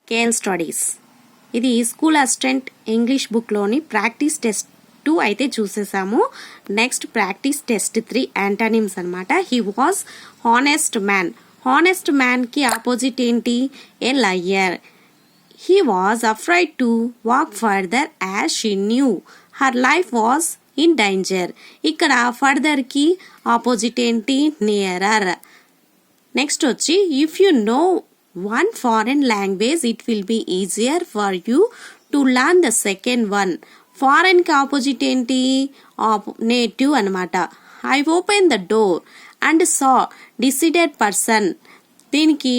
KL studies. ఇది school assistant English బుక్లోని practice test 2 అయితే చూసేసాము. నెక్స్ట్ ప్రాక్టీస్ టెస్ట్ 3 యాంటోనిమ్స్ అనమాట. He was honest man. Honest మ్యాన్కి ఆపోజిట్ ఏంటి? A liar. He was afraid to walk further as she knew her life was in danger. ఇక్కడ ఫర్దర్కి opposite ఏంటి? Nearer. Next వచ్చి if you know one foreign language it will be easier for you to learn the second one. Foreign కి opposite ఏంటి? Native అనమాట. I opened the door and saw decided person. దీనికి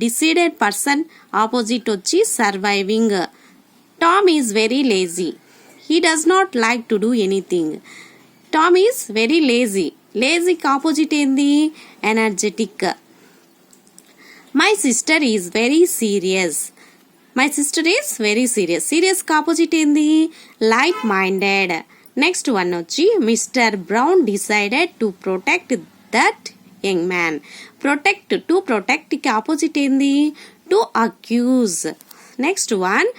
decided person opposite వచ్చి surviving. Tom is very lazy. He does not like to do anything. Tom is very lazy. లేజీకి opposite ఏంది? Energetic. My sister is very serious. My sister is very serious. Serious కి opposite ఏంది? Light minded. Next one వచ్చి mister Brown decided to protect that young man. To protect కి opposite ఏంది? To accuse. Next one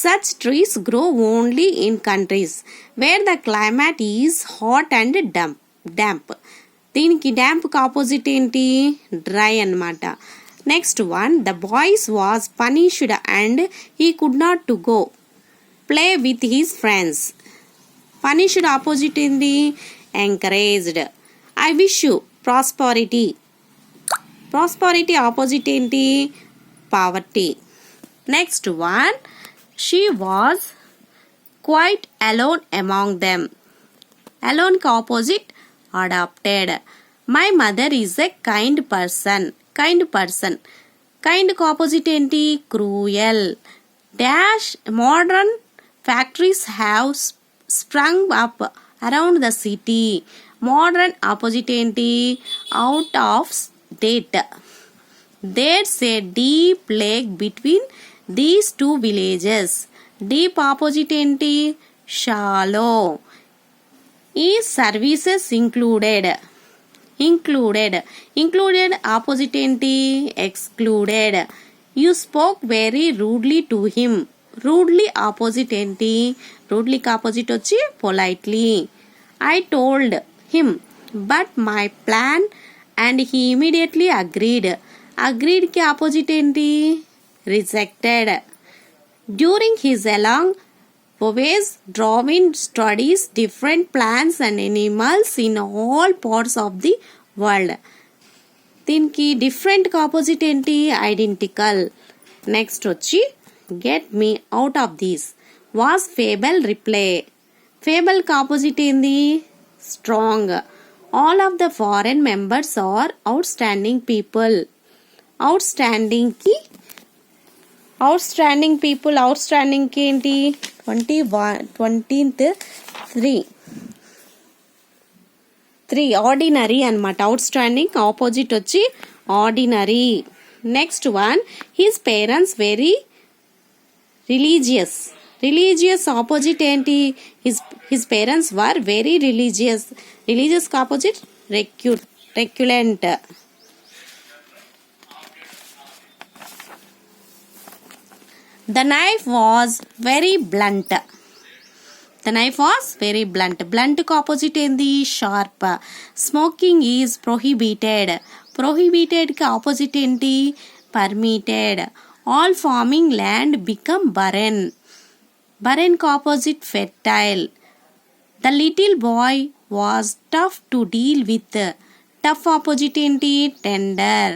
such trees grow only in countries where the climate is hot and damp. దీనికి డాంప్కి opposite ఏంటి? Dry అన్నమాట. Next one the boys was punished and he could not to go play with his friends. Punished opposite ఏంది? Encouraged. I wish you prosperity. Prosperity opposite ఏంటి? Poverty. Next one she was quite alone among them. అలోన్కి opposite adapted. My mother is a kind person. Kind కు opposite ఏంటి? Cruel. Dash modern factories have sprung up around the city. Modern opposite ఏంటి? Out of date. There's a deep lake between these two villages. Deep opposite ఏంటి? Shallow. ఈ services included opposite ఏంటి? Excluded. You spoke very rudely to him. Rudely opposite ఏంటి? రూడ్లీకి opposite వచ్చి politely. I told him but my plan and he immediately అగ్రీడ్కి opposite ఏంటి? Rejected. During his along voyage Darwin studies different plants and animals in all parts of the world. దీనికి different opposite ఏంటి? Identical. Next వచ్చి get me out of these was feeble reply. ఫేబల్కి opposite ఏంది? Strong. All of the foreign members are outstanding people. Outstanding కి ఏంటి? 3 ordinary అనమాట. Outstanding opposite వచ్చి ordinary. Next one his parents very religious opposite ఏంటి? His parents were very religious opposite recusant. The knife was very blunt. Blunt కు opposite ఏంది? Sharp. Smoking is prohibited కి opposite ఏంటి? Permitted. All farming land become barren కు opposite fertile. The little boy was tough to deal with. Tough opposite ఏంటి? Tender.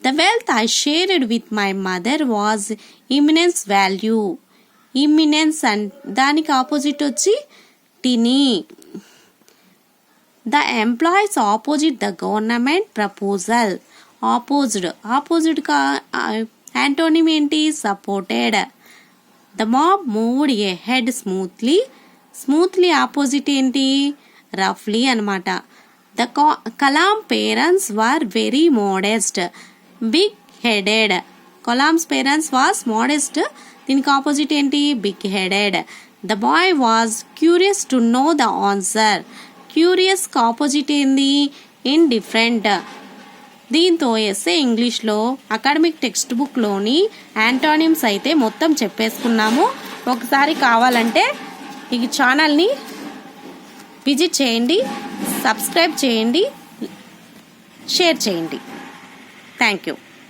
The wealth I shared with my mother was immense value. Immense and దానికి opposite వచ్చి tiny. The employees opposite the government proposal. Opposed కా antonym ఏంటి? Supported. The mob moved ahead smoothly opposite ఏంటి? రఫ్లీ అనమాట. The Kalam parents were very modest. Big headed. Kalam's parents was modest. దీనికి opposite ఏంటి? Big headed. The boy was curious to know the answer. Curious opposite ఏంది? indifferent. దీంతో SA ఇంగ్లీష్లో academic text బుక్లోని antonyms అయితే మొత్తం చెప్పేసుకున్నాము. ఒకసారి కావాలంటే ఈ ఛానల్ని విజిట్ చేయండి, సబ్స్క్రైబ్ చేయండి, షేర్ చేయండి. Thank you.